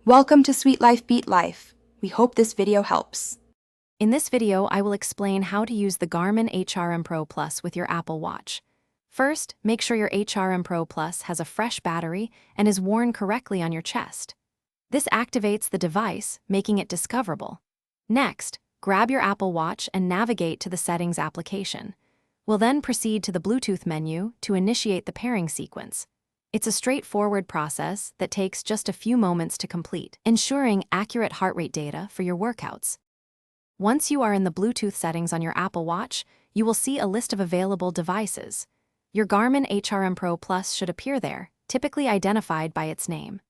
Welcome to Sweet Life Beat Life. We hope this video helps. In this video, I will explain how to use the Garmin Hrm Pro Plus with your Apple Watch. First, make sure your Hrm Pro Plus has a fresh battery and is worn correctly on your chest. This activates the device, making it discoverable. Next, grab your Apple Watch and navigate to the Settings application. We'll then proceed to the Bluetooth menu to initiate the pairing sequence. It's a straightforward process that takes just a few moments to complete, ensuring accurate heart rate data for your workouts. Once you are in the Bluetooth settings on your Apple Watch, you will see a list of available devices. Your Garmin Hrm Pro Plus should appear there, typically identified by its name.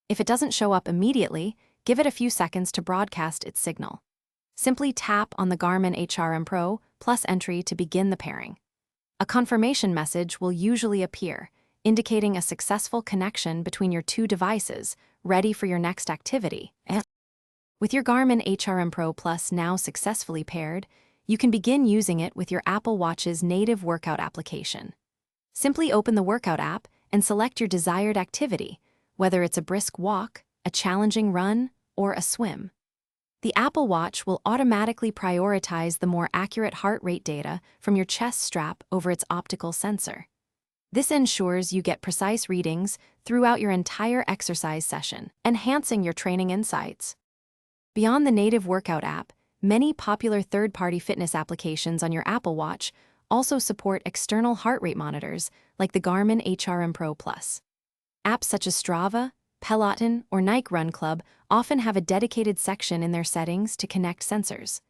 If it doesn't show up immediately, give it a few seconds to broadcast its signal. Simply tap on the Garmin Hrm Pro Plus entry to begin the pairing. A confirmation message will usually appear, indicating a successful connection between your two devices, ready for your next activity. With your Garmin Hrm Pro Plus now successfully paired, you can begin using it with your Apple Watch's native workout application. Simply open the workout app and select your desired activity, whether it's a brisk walk, a challenging run, or a swim. The Apple Watch will automatically prioritize the more accurate heart rate data from your chest strap over its optical sensor. This ensures you get precise readings throughout your entire exercise session, enhancing your training insights. Beyond the native workout app, many popular third-party fitness applications on your Apple Watch also support external heart rate monitors like the Garmin Hrm Pro Plus. Apps such as Strava, Peloton, or Nike Run Club often have a dedicated section in their settings to connect sensors.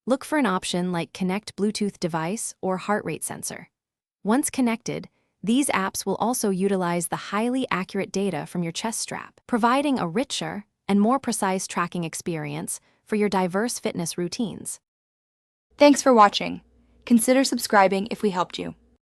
Look for an option like Connect Bluetooth Device or Heart Rate Sensor. Once connected, these apps will also utilize the highly accurate data from your chest strap, providing a richer and more precise tracking experience for your diverse fitness routines. Thanks for watching. Consider subscribing if we helped you.